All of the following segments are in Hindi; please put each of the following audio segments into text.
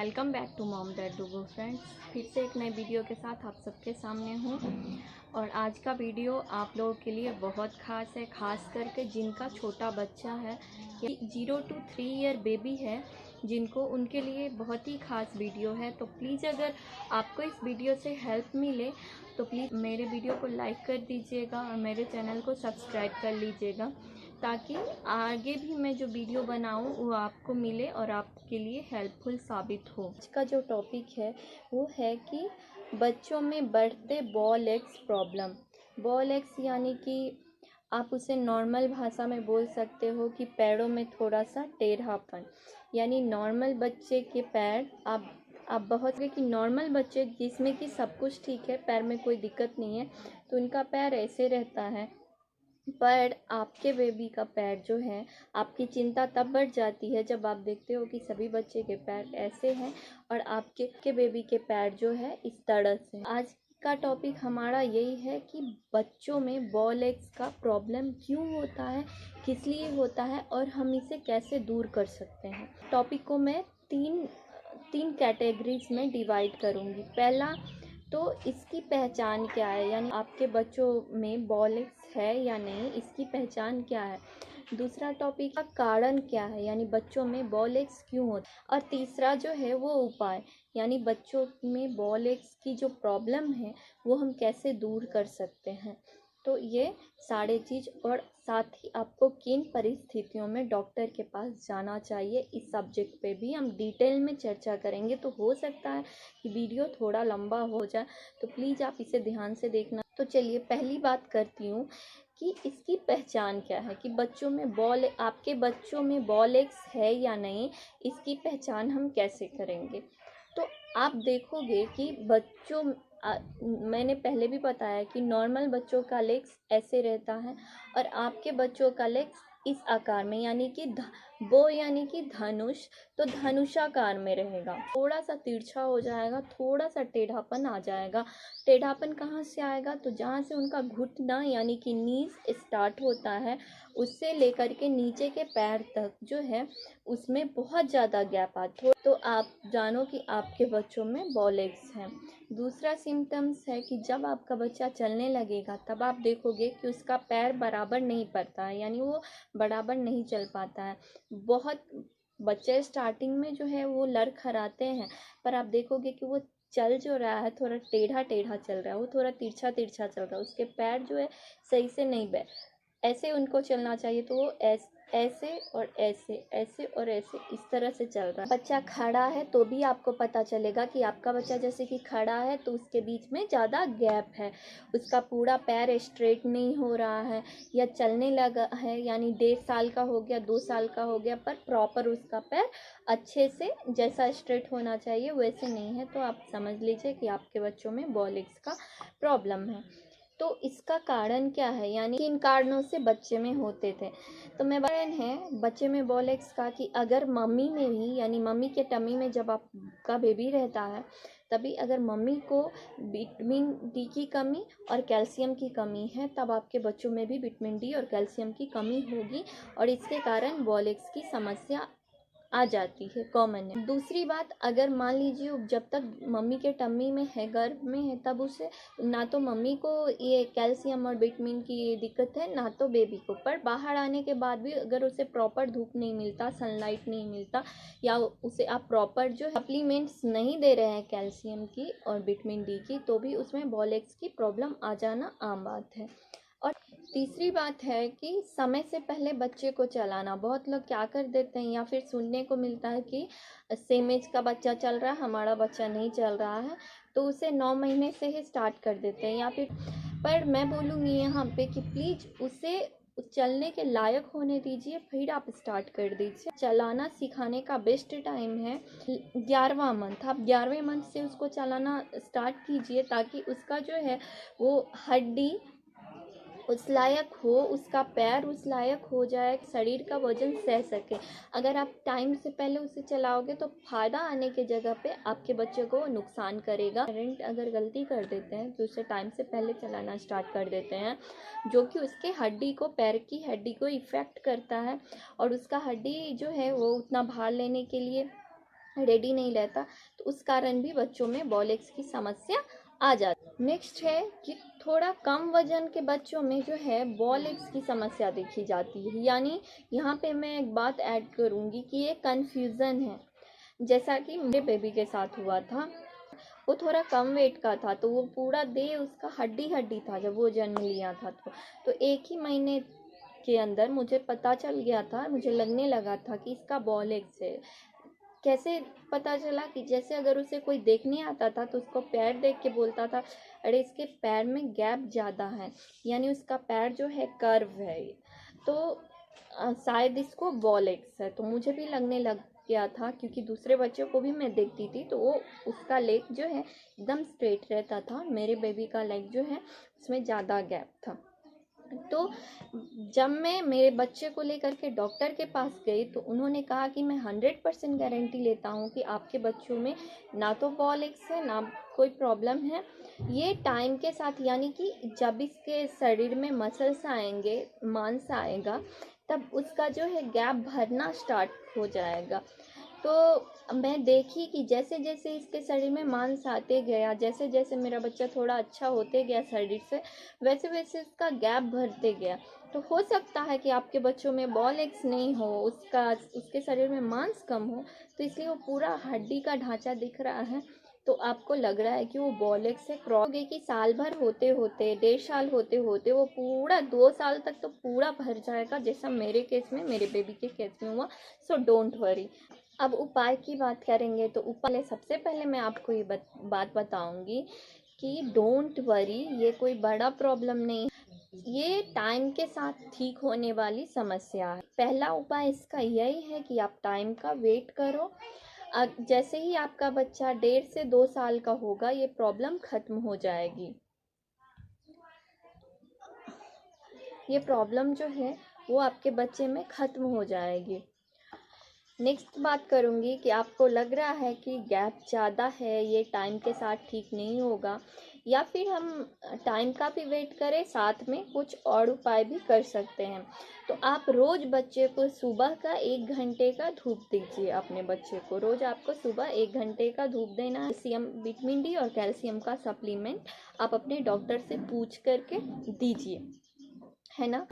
Welcome back to mom that do go friends. फिर से एक नए वीडियो के साथ आप सबके सामने हूँ। और आज का वीडियो आप लोगों के लिए बहुत ख़ास है, ख़ास करके जिनका छोटा बच्चा है, 0 to 3 ईयर बेबी है, जिनको उनके लिए बहुत ही ख़ास वीडियो है। तो प्लीज़ अगर आपको इस वीडियो से हेल्प मिले तो प्लीज़ मेरे वीडियो को लाइक कर दीजिएगा और मेरे चैनल को सब्सक्राइब कर लीजिएगा, ताकि आगे भी मैं जो वीडियो बनाऊं वो आपको मिले और आपके लिए हेल्पफुल साबित हो। आज का जो टॉपिक है वो है कि बच्चों में बढ़ते ball x problem. Ball x यानी कि आप उसे नॉर्मल भाषा में बोल सकते हो कि पैरों में थोड़ा सा टेढ़ापन, यानी नॉर्मल बच्चे के पैर आप बहुत कि नॉर्मल बच्चे जिसमें कि सब कुछ ठीक है, पैर में कोई दिक्कत नहीं है, तो उनका पैर ऐसे रहता है। पर आपके बेबी का पैर जो है, आपकी चिंता तब बढ़ जाती है जब आप देखते हो कि सभी बच्चे के पैर ऐसे हैं और आपके बेबी के पैर जो है इस तरह से। आज का टॉपिक हमारा यही है कि बच्चों में बॉल एक्स का प्रॉब्लम क्यों होता है, किस लिए होता है और हम इसे कैसे दूर कर सकते हैं। टॉपिक को मैं तीन कैटेगरीज में डिवाइड करूँगी। पहला तो इसकी पहचान क्या है, यानी आपके बच्चों में बॉल एक्स है या नहीं, इसकी पहचान क्या है। दूसरा टॉपिक का कारण क्या है, यानी बच्चों में बॉल एक्स क्यों होता है। और तीसरा जो है वो उपाय, यानी बच्चों में बॉल एक्स की जो प्रॉब्लम है वो हम कैसे दूर कर सकते हैं। तो ये सारे चीज़, और साथ ही आपको किन परिस्थितियों में डॉक्टर के पास जाना चाहिए, इस सब्जेक्ट पे भी हम डिटेल में चर्चा करेंगे। तो हो सकता है कि वीडियो थोड़ा लंबा हो जाए, तो प्लीज़ आप इसे ध्यान से देखना। तो चलिए पहली बात करती हूँ कि इसकी पहचान क्या है, कि बच्चों में आपके बच्चों में बॉल एक्स है या नहीं, इसकी पहचान हम कैसे करेंगे। तो आप देखोगे कि मैंने पहले भी बताया कि नॉर्मल बच्चों का लेग्स ऐसे रहता है और आपके बच्चों का लेग्स इस आकार में, यानी कि यानी कि धनुष, तो धनुषाकार में रहेगा। थोड़ा सा तिरछा हो जाएगा, थोड़ा सा टेढ़ापन आ जाएगा। टेढ़ापन कहाँ से आएगा, तो जहाँ से उनका घुटना यानी कि नीज स्टार्ट होता है, उससे लेकर के नीचे के पैर तक जो है उसमें बहुत ज़्यादा गैप आता है। तो आप जानो कि आपके बच्चों में बॉल एक्स है। दूसरा सिम्टम्स है कि जब आपका बच्चा चलने लगेगा तब आप देखोगे कि उसका पैर बराबर नहीं पड़ता है, यानी वो बराबर नहीं चल पाता है। बहुत बच्चे स्टार्टिंग में जो है वो लड़खड़ाते हैं, पर आप देखोगे कि वो चल जो रहा है थोड़ा टेढ़ा टेढ़ा चल रहा है, वो थोड़ा तिरछा तिरछा चल रहा है, उसके पैर जो है सही से नहीं ऐसे उनको चलना चाहिए। तो वो ऐसे और ऐसे, ऐसे और ऐसे, इस तरह से चल रहा है। बच्चा खड़ा है तो भी आपको पता चलेगा कि आपका बच्चा जैसे कि खड़ा है तो उसके बीच में ज़्यादा गैप है, उसका पूरा पैर स्ट्रेट नहीं हो रहा है, या चलने लगा है, यानी 1.5 साल का हो गया, 2 साल का हो गया, पर प्रॉपर उसका पैर अच्छे से जैसा स्ट्रेट होना चाहिए वैसे नहीं है, तो आप समझ लीजिए कि आपके बच्चों में बॉल एक्स का प्रॉब्लम है। तो इसका कारण क्या है, यानी इन कारणों से बच्चे में होते थे। तो मैं है बच्चे में बॉल एक्स का कि अगर मम्मी में भी, यानी मम्मी के टमी में जब आपका बेबी रहता है, तभी अगर मम्मी को विटामिन डी की कमी और कैल्शियम की कमी है, तब आपके बच्चों में भी विटामिन डी और कैल्शियम की कमी होगी और इसके कारण बॉल एक्स की समस्या आ जाती है, कॉमन है। दूसरी बात, अगर मान लीजिए जब तक मम्मी के टम्मी में है, गर्भ में है, तब उसे ना तो मम्मी को ये कैल्शियम और विटामिन की दिक्कत है, ना तो बेबी को। पर बाहर आने के बाद भी अगर उसे प्रॉपर धूप नहीं मिलता, सनलाइट नहीं मिलता, या उसे आप प्रॉपर जो सप्लीमेंट्स नहीं दे रहे हैं कैल्शियम की और विटामिन डी की, तो भी उसमें बॉल एक्स की प्रॉब्लम आ जाना आम बात है। और तीसरी बात है कि समय से पहले बच्चे को चलाना। बहुत लोग क्या कर देते हैं, या फिर सुनने को मिलता है कि सेम एज का बच्चा चल रहा है, हमारा बच्चा नहीं चल रहा है, तो उसे 9 महीने से ही स्टार्ट कर देते हैं, या फिर। पर मैं बोलूँगी यहाँ पे कि प्लीज़ उसे चलने के लायक होने दीजिए, फिर आप स्टार्ट कर दीजिए। चलाना सिखाने का बेस्ट टाइम है 11वां मंथ। आप 11वें मंथ से उसको चलाना स्टार्ट कीजिए, ताकि उसका जो है वो हड्डी उस लायक हो, उसका पैर उस लायक हो जाए, शरीर का वजन सह सके। अगर आप टाइम से पहले उसे चलाओगे तो फ़ायदा आने के जगह पे आपके बच्चे को नुकसान करेगा। पेरेंट अगर गलती कर देते हैं कि उसे टाइम से पहले चलाना स्टार्ट कर देते हैं, जो कि उसके हड्डी को, पैर की हड्डी को इफ़ेक्ट करता है, और उसका हड्डी जो है वो उतना भार लेने के लिए रेडी नहीं रहता, तो उस कारण भी बच्चों में बॉल एक्स की समस्या आ जाती है। नेक्स्ट है कि थोड़ा कम वजन के बच्चों में जो है बॉल एक्स की समस्या देखी जाती है। यानी यहाँ पे मैं एक बात ऐड करूँगी कि ये कन्फ्यूज़न है, जैसा कि मेरे बेबी के साथ हुआ था। वो थोड़ा कम वेट का था, तो वो पूरा देह उसका हड्डी हड्डी था जब वो जन्म लिया था। तो 1 ही महीने के अंदर मुझे पता चल गया था, मुझे लगने लगा था कि इसका बॉल एक्स है। कैसे पता चला कि जैसे अगर उसे कोई देखने आता था तो उसको पैर देख के बोलता था, अरे इसके पैर में गैप ज़्यादा है, यानी उसका पैर जो है कर्व है, तो शायद इसको बॉल एक्स है। तो मुझे भी लगने लग गया था, क्योंकि दूसरे बच्चों को भी मैं देखती थी तो वो उसका लेग जो है एकदम स्ट्रेट रहता था, मेरे बेबी का लेग जो है उसमें ज़्यादा गैप था। तो जब मैं मेरे बच्चे को लेकर के डॉक्टर के पास गई तो उन्होंने कहा कि मैं 100% गारंटी लेता हूँ कि आपके बच्चों में ना तो बॉल एक्स है ना कोई प्रॉब्लम है। ये टाइम के साथ, यानी कि जब इसके शरीर में मसल्स आएंगे, मांस आएगा, तब उसका जो है गैप भरना स्टार्ट हो जाएगा। तो मैं देखी कि जैसे जैसे इसके शरीर में मांस आते गया, जैसे जैसे मेरा बच्चा थोड़ा अच्छा होते गया शरीर से, वैसे वैसे उसका गैप भरते गया। तो हो सकता है कि आपके बच्चों में बॉल एक्स नहीं हो, उसके शरीर में मांस कम हो, तो इसलिए वो पूरा हड्डी का ढांचा दिख रहा है, तो आपको लग रहा है कि वो बॉल एक्स से क्रॉस हो गई। कि साल भर होते होते, 1.5 साल होते होते वो पूरा 2 साल तक तो पूरा भर जाएगा, जैसा मेरे केस में, मेरे बेबी के केस में हुआ। So don't worry. अब उपाय की बात करेंगे तो उपाय सबसे पहले मैं आपको ये बात बताऊंगी कि डोंट वरी, ये कोई बड़ा प्रॉब्लम नहीं, ये टाइम के साथ ठीक होने वाली समस्या है। पहला उपाय इसका यही है कि आप टाइम का वेट करो। जैसे ही आपका बच्चा 1.5 से 2 साल का होगा, ये प्रॉब्लम खत्म हो जाएगी। ये प्रॉब्लम जो है वो आपके बच्चे में खत्म हो जाएगी। नेक्स्ट बात करूँगी कि आपको लग रहा है कि गैप ज़्यादा है, ये टाइम के साथ ठीक नहीं होगा, या फिर हम टाइम का भी वेट करें, साथ में कुछ और उपाय भी कर सकते हैं। तो आप रोज़ बच्चे को सुबह का 1 घंटे का धूप दीजिए। अपने बच्चे को रोज़ आपको सुबह 1 घंटे का धूप देना है। कैल्शियम, विटामिन डी और कैल्शियम का सप्लीमेंट आप अपने डॉक्टर से पूछ करके दीजिए, है ना।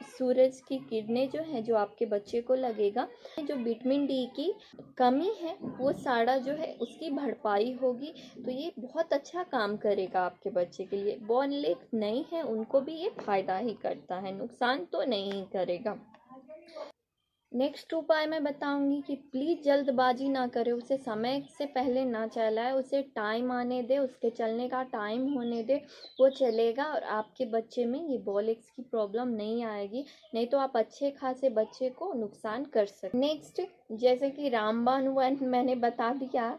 सूरज की किरणें जो है, जो आपके बच्चे को लगेगा, जो विटामिन डी की कमी है वो सारा जो है उसकी भरपाई होगी। तो ये बहुत अच्छा काम करेगा आपके बच्चे के लिए। बॉल एक्स नहीं है उनको भी ये फायदा ही करता है, नुकसान तो नहीं करेगा। नेक्स्ट उपाय मैं बताऊंगी कि प्लीज़ जल्दबाजी ना करें, उसे समय से पहले ना चलाए, उसे टाइम आने दे, उसके चलने का टाइम होने दे, वो चलेगा और आपके बच्चे में ये बॉल एक्स की प्रॉब्लम नहीं आएगी। नहीं तो आप अच्छे खासे बच्चे को नुकसान कर सकते। नेक्स्ट, जैसे कि रामबाण 1 मैंने बता दिया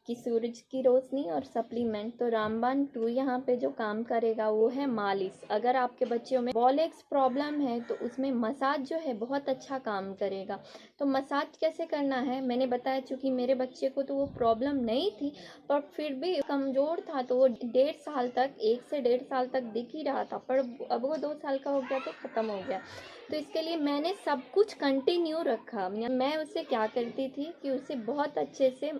कि सूरज की रोशनी और सप्लीमेंट, तो रामबाण 2 यहाँ पे जो काम करेगा वो है मालिश। अगर आपके बच्चों में बॉल एक्स प्रॉब्लम है तो उसमें मसाज जो है बहुत अच्छा काम करेगा। तो मसाज कैसे करना है मैंने बताया, चूँकि मेरे बच्चे को तो वो प्रॉब्लम नहीं थी, पर फिर भी कमज़ोर था, तो वो 1.5 साल तक, 1 से 1.5 साल तक दिख ही रहा था, पर अब वो 2 साल का हो गया तो ख़त्म हो गया। तो इसके लिए मैंने सब कुछ कंटिन्यू रखा। मैं उसे क्या करती थी कि उसे बहुत अच्छे से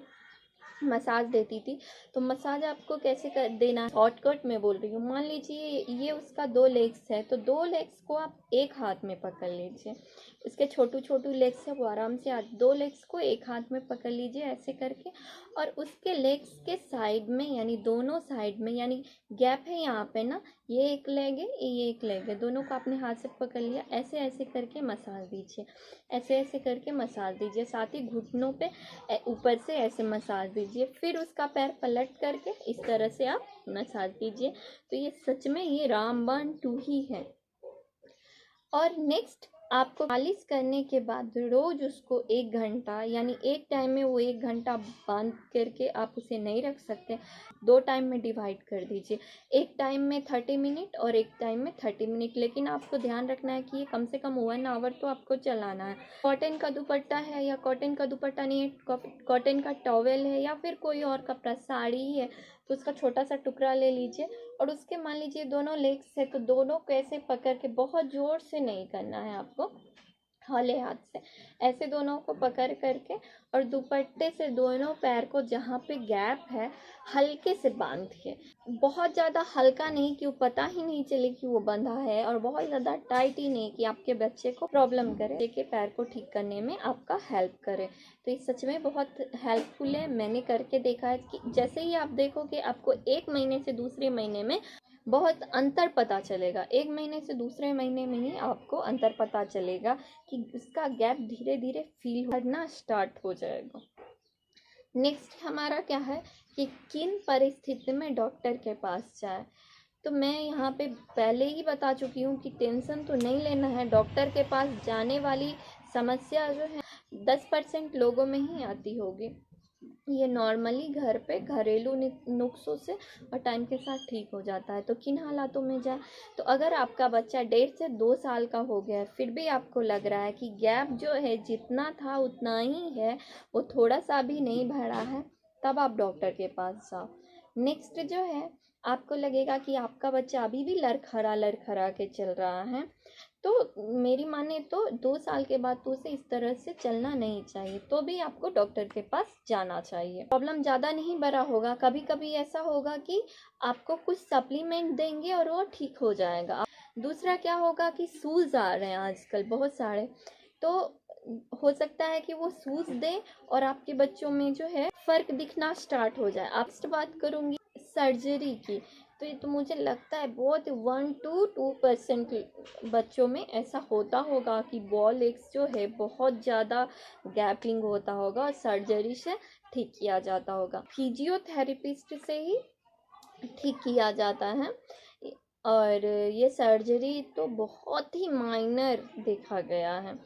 मसाज देती थी। तो मसाज आपको कैसे कर देना, शॉर्टकट में बोल रही हूँ। मान लीजिए ये उसका 2 लेग्स है, तो 2 लेग्स को आप एक हाथ में पकड़ लीजिए। इसके छोटू छोटू लेग्स है, वो आराम से 2 लेग्स को एक हाथ में पकड़ लीजिए ऐसे करके, और उसके लेग्स के साइड में, यानी दोनों साइड में, यानी गैप है यहाँ पे ना, ये एक लेग है, ये एक लेग है, दोनों को अपने हाथ से पकड़ लिया, ऐसे ऐसे करके मसाज दीजिए, ऐसे ऐसे करके मसाज दीजिए। साथ ही घुटनों पे ऊपर से ऐसे मसाज दीजिए, फिर उसका पैर पलट करके इस तरह से आप मसाज दीजिए। तो ये सच में ये रामबाण 2 ही है। और नेक्स्ट, आपको मालिश करने के बाद रोज उसको 1 घंटा, यानी एक टाइम में वो 1 घंटा बांध करके आप उसे नहीं रख सकते, 2 टाइम में डिवाइड कर दीजिए। एक टाइम में 30 मिनट और एक टाइम में 30 मिनट, लेकिन आपको ध्यान रखना है कि ये कम से कम 1 आवर तो आपको चलाना है। कॉटन का दुपट्टा है, या कॉटन का दुपट्टा नहीं है, कॉटन का टॉवेल है, या फिर कोई और कपड़ा, साड़ी ही है, तो उसका छोटा सा टुकड़ा ले लीजिए, और उसके मान लीजिए दोनों लेग्स है, तो दोनों को ऐसे पकड़ के बहुत ज़ोर से नहीं करना है आपको, हौले हाथ से ऐसे दोनों को पकड़ करके और दुपट्टे से दोनों पैर को जहाँ पे गैप है हल्के से बांध के, बहुत ज़्यादा हल्का नहीं कि वो पता ही नहीं चले कि वो बंधा है, और बहुत ज़्यादा टाइट ही नहीं कि आपके बच्चे को प्रॉब्लम करे, बच्चे के पैर को ठीक करने में आपका हेल्प करे। तो ये सच में बहुत हेल्पफुल है। मैंने करके देखा है कि जैसे ही आप देखोगे आपको 1 महीने से दूसरे महीने में बहुत अंतर पता चलेगा। 1 महीने से दूसरे महीने में ही आपको अंतर पता चलेगा कि उसका गैप धीरे धीरे फील करना स्टार्ट हो जाएगा। नेक्स्ट हमारा क्या है कि किन परिस्थिति में डॉक्टर के पास जाए। तो मैं यहाँ पे पहले ही बता चुकी हूँ कि टेंशन तो नहीं लेना है। डॉक्टर के पास जाने वाली समस्या जो है 10% लोगों में ही आती होगी। ये नॉर्मली घर पे घरेलू नुस्खों से और टाइम के साथ ठीक हो जाता है। तो किन हालातों में जाए, तो अगर आपका बच्चा 1.5 से 2 साल का हो गया है फिर भी आपको लग रहा है कि गैप जो है जितना था उतना ही है, वो थोड़ा सा भी नहीं बढ़ा है, तब आप डॉक्टर के पास जाओ। नेक्स्ट जो है, आपको लगेगा कि आपका बच्चा अभी भी लड़खड़ा के चल रहा है, तो मेरी माने तो 2 साल के बाद तो उसे इस तरह से चलना नहीं चाहिए, तो भी आपको डॉक्टर के पास जाना चाहिए। प्रॉब्लम ज़्यादा नहीं बड़ा होगा, कभी कभी ऐसा होगा कि आपको कुछ सप्लीमेंट देंगे और वो ठीक हो जाएगा। दूसरा क्या होगा कि शूज़ आ रहे हैं आजकल बहुत सारे, तो हो सकता है कि वो शूज़ दें और आपके बच्चों में जो है फ़र्क दिखना स्टार्ट हो जाए। आपसे बात करूँगी सर्जरी की, तो ये तो मुझे लगता है बहुत 1 to 2% बच्चों में ऐसा होता होगा कि बॉल एग्स जो है बहुत ज़्यादा गैपिंग होता होगा और सर्जरी से ठीक किया जाता होगा। फिजियोथेरेपिस्ट से ही ठीक किया जाता है, और ये सर्जरी तो बहुत ही माइनर देखा गया है।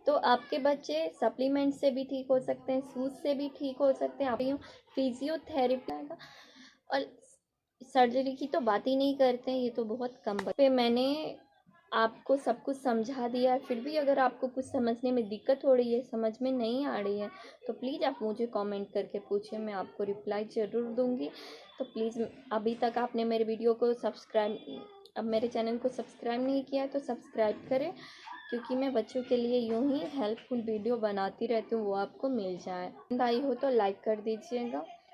तो आपके बच्चे सप्लीमेंट से भी ठीक हो सकते हैं, शूज़ से भी ठीक हो सकते हैं। आप फिजियोथेरेपी आएगा, और सर्जरी की तो बात ही नहीं करते हैं, ये तो बहुत कम पे मैंने आपको सब कुछ समझा दिया है। फिर भी अगर आपको कुछ समझने में दिक्कत हो रही है, समझ में नहीं आ रही है, तो प्लीज़ आप मुझे कमेंट करके पूछिए, मैं आपको रिप्लाई ज़रूर दूंगी। तो प्लीज़ अभी तक आपने मेरे वीडियो को अब मेरे चैनल को सब्सक्राइब नहीं किया तो सब्सक्राइब करें, क्योंकि मैं बच्चों के लिए यूं ही हेल्पफुल वीडियो बनाती रहती हूँ, वो आपको मिल जाए। पसंद आई हो तो लाइक कर दीजिएगा।